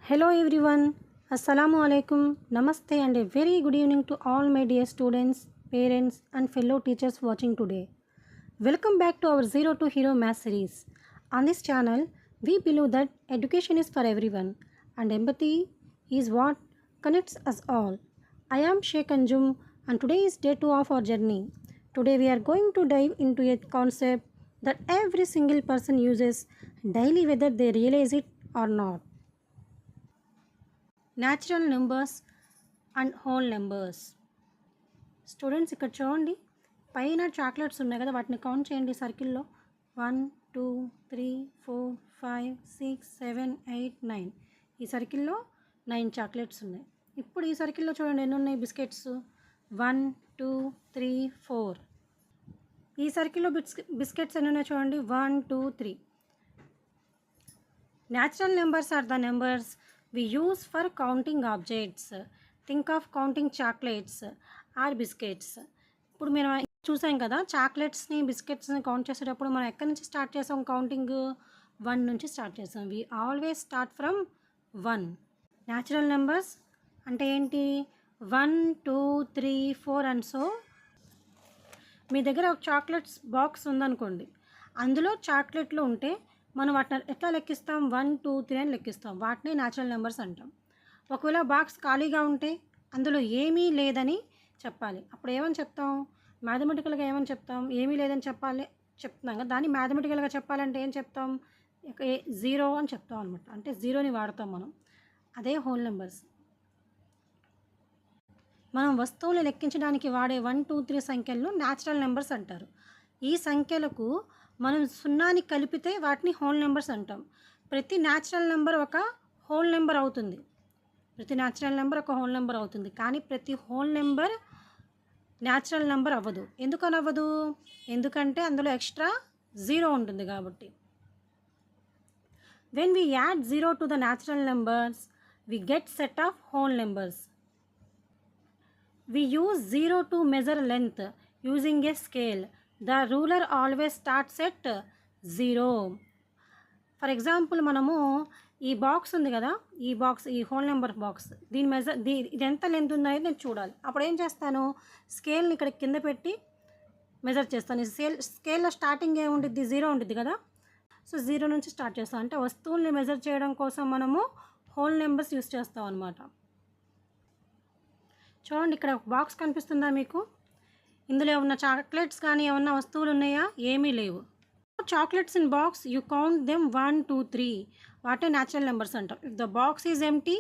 Hello everyone, Assalamu alaikum, Namaste and a very good evening to all my dear students, parents and fellow teachers watching today. Welcome back to our Zero to Hero Math series. On this channel, we believe that education is for everyone and empathy is what connects us all. I am Sheikh Anjum and today is day 2 of our journey. Today we are going to dive into a concept that every single person uses daily whether they realize it or not. Natural numbers and whole numbers. Students ఇక్కడ చూడండి, పైన chocolates ఉన్నాయి కదా, వాటిని count చేయండి సర్కిల్లో. 1 2 3 4 5 6 7 8 9. ఈ సర్కిల్లో 9 చాక్లెట్స్ ఉన్నాయి. ఇప్పుడు ఈ సర్కిల్లో చూడండి ఎన్ని ఉన్నాయి బిస్కెట్స్. 1 2 3 4. ఈ సర్కిల్లో బిస్కెట్స్ ఎన్ని ఉన్నాయి చూడండి. 1 2 3. Natural numbers are the numbers we use for counting objects. Think of counting chocolates or biscuits. ఇప్పుడు మనం చూసాం కదా, చాక్లెట్స్ని బిస్కెట్స్ని కౌంట్ చేసేటప్పుడు మనం ఎక్కడి నుంచి స్టార్ట్ చేసాం కౌంటింగ్? 1 నుంచి స్టార్ట్ చేసాం. We always start from 1. Natural numbers అంటే ఏంటి? 1 2 3 4 అండ్ సో. మీ దగ్గర ఒక చాక్లెట్స్ బాక్స్ ఉందనుకోండి, అందులో చాక్లెట్లు ఉంటే మనం వాటిని ఎట్లా లెక్కిస్తాం? 1 2 3 అని లెక్కిస్తాం. వాటిని న్యాచురల్ నెంబర్స్ అంటాం. ఒకవేళ బాక్స్ ఖాళీగా ఉంటే అందులో ఏమీ లేదని చెప్పాలి. అప్పుడు ఏమని చెప్తాం? మ్యాథమెటికల్గా ఏమని చెప్తాం? ఏమీ లేదని చెప్తున్నాం కదా, దాన్ని మ్యాథమెటికల్గా చెప్పాలంటే ఏం చెప్తాం? 0 అని చెప్తాం అనమాట. అంటే 0ని వాడతాం మనం. అదే హోల్ నెంబర్స్. మనం వస్తువులు లెక్కించడానికి వాడే 1 2 3 సంఖ్యలను న్యాచురల్ నెంబర్స్ అంటారు. ఈ సంఖ్యలకు మనం 0ని కలిపితే వాటిని హోల్ నెంబర్స్ అంటాం. ప్రతి న్యాచురల్ నెంబర్ ఒక హోల్ నెంబర్ అవుతుంది. కానీ ప్రతి హోల్ నెంబర్ న్యాచురల్ నెంబర్ అవ్వదు. ఎందుకని అవ్వదు? ఎందుకంటే అందులో ఎక్స్ట్రా 0 ఉంటుంది కాబట్టి. When we add 0 to the natural numbers we get set of whole numbers. We use 0 to measure length using a scale. The ruler always starts at 0. For example, మనము ఈ box ఉంది కదా, ఈ హోల్ నెంబర్ బాక్స్, ఇది ఎంత length ఉందనేది నేను చూడాలి. అప్పుడు ఏం చేస్తాను? స్కేల్ని ఇక్కడ కింద పెట్టి మెజర్ చేస్తాను. స్కేల్లో స్టార్టింగ్ ఏముంటుంది? 0 ఉంటుంది కదా. సో 0 నుంచి స్టార్ట్ చేస్తాం. అంటే వస్తువుల్ని మెజర్ చేయడం కోసం మనము హోల్ నెంబర్స్ యూస్ చేస్తాం అనమాట. చూడండి, ఇక్కడ బాక్స్ కనిపిస్తుందా మీకు? ఇందులో ఏమన్నా చాక్లెట్స్ కానీ ఏమన్నా వస్తువులు ఉన్నాయా? ఏమీ లేవు. Chocolates in box you count them 1 2 3. వాటే న్యాచురల్ నెంబర్స్ అంటాం. If the box is empty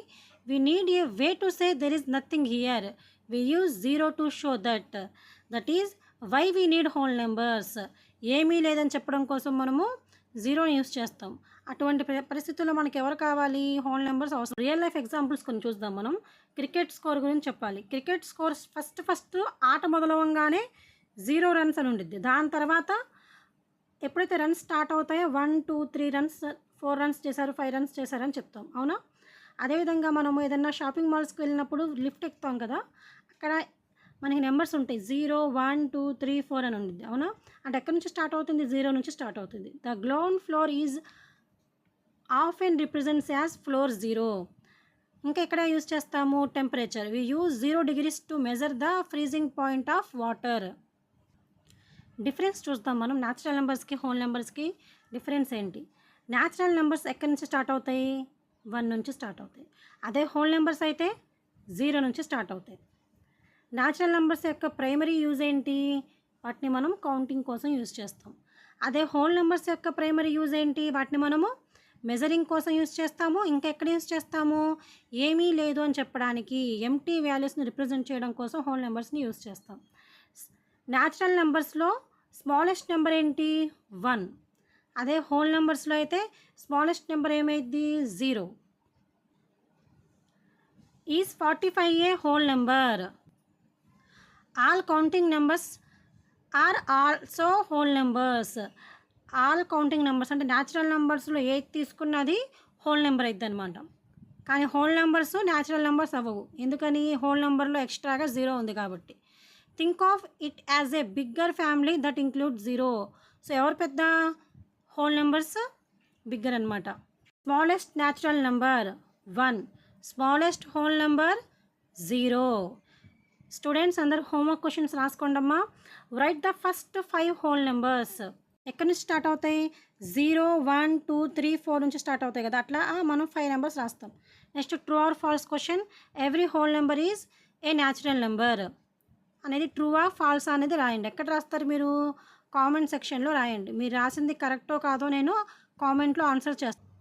we need a way to say there is nothing here. We use 0 to show that is why we need whole numbers. ఏమీ లేదని చెప్పడం కోసం మనము 0ని use చేస్తాం. అటువంటి పరిస్థితుల్లో మనకి ఎవరు కావాలి? హోల్ నెంబర్స్ అవసరం. రియల్ లైఫ్ ఎగ్జాంపుల్స్ కొన్ని చూద్దాం మనం. క్రికెట్ స్కోర్ గురించి చెప్పాలి. క్రికెట్ స్కోర్ ఫస్ట్ ఆట మొదలవగానే 0 రన్స్ అని ఉండిద్ది. దాని తర్వాత ఎప్పుడైతే రన్స్ స్టార్ట్ అవుతాయో 1 2 3 రన్స్, 4 రన్స్ చేశారు, 5 రన్స్ చేశారని చెప్తాం. అవునా? అదేవిధంగా మనము ఏదన్నా షాపింగ్ మాల్స్కి వెళ్ళినప్పుడు లిఫ్ట్ ఎక్కుతాం కదా, అక్కడ మనకి నెంబర్స్ ఉంటాయి. 0 1 2 3 4 అని ఉండిద్ది. అవునా? అంటే ఎక్కడి నుంచి స్టార్ట్ అవుతుంది? 0 నుంచి స్టార్ట్ అవుతుంది. The ground floor is often represents as floor 0. ఇంకా ఎక్కడ యూజ్ చేస్తాము? Temperature. We use 0 degrees to measure the freezing point of water. Difference చూస్తాం మనం. న్యాచురల్ నెంబర్స్కి హోల్ నెంబర్స్కి డిఫరెన్స్ ఏంటి? న్యాచురల్ నెంబర్స్ ఎక్కడి నుంచి స్టార్ట్ అవుతాయి? 1 నుంచి స్టార్ట్ అవుతాయి. అదే హోల్ నెంబర్స్ అయితే 0 నుంచి స్టార్ట్ అవుతాయి. న్యాచురల్ నెంబర్స్ యొక్క ప్రైమరీ యూజ్ ఏంటి? వాటిని మనం కౌంటింగ్ కోసం యూజ్ చేస్తాం. అదే హోల్ నెంబర్స్ యొక్క ప్రైమరీ యూజ్ ఏంటి? వాటిని మనము మెజరింగ్ కోసం యూజ్ చేస్తాము. ఇంకా ఎక్కడ యూజ్ చేస్తాము? ఏమీ లేదు అని చెప్పడానికి, ఎంటీ వాల్యూస్ని రిప్రజెంట్ చేయడం కోసం హోల్ నెంబర్స్ని యూజ్ చేస్తాం. న్యాచురల్ నెంబర్స్లో స్మాలెస్ట్ నెంబర్ ఏంటి? 1. అదే హోల్ నెంబర్స్లో అయితే స్మాలెస్ట్ నెంబర్ ఏమైంది? 0. Is 45 a whole number? All counting numbers are also whole numbers. All counting numbers అంటే న్యాచురల్ నెంబర్స్లో ఏది తీసుకున్నది హోల్ నెంబర్ అవుతుంది అనమాట. కానీ హోల్ నెంబర్స్ న్యాచురల్ నెంబర్స్ అవ్వవు. ఎందుకని? హోల్ నెంబర్లో ఎక్స్ట్రాగా 0 ఉంది కాబట్టి. Think of it as a bigger family that include 0. So ఎవరు పెద్ద? హోల్ నెంబర్స్ బిగ్గర్ అనమాట. Smallest natural number 1. Smallest whole number 0. Students అందరు హోంవర్క్ క్వశ్చన్స్ రాసుకోండమ్మా. Write the first 5 whole numbers. ఎక్కడి నుంచి స్టార్ట్ అవుతాయి? 0, 1, 2, 3, 4 నుంచి స్టార్ట్ అవుతాయి కదా, అట్లా మనం 5 నెంబర్స్ రాస్తాం. Next true or false question. Every whole number is a natural number అనేది ట్రూవా ఫాల్సా అనేది రాయండి. ఎక్కడ రాస్తారు మీరు? కామెంట్ సెక్షన్లో రాయండి. మీరు రాసింది కరెక్టో కాదో నేను కామెంట్లో ఆన్సర్ చేస్తాను.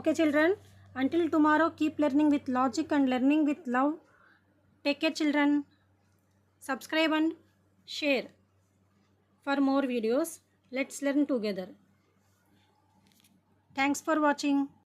Okay children, until tomorrow keep learning with logic and learning with love. Take care children. Subscribe and share for more videos. Let's learn together. Thanks for watching.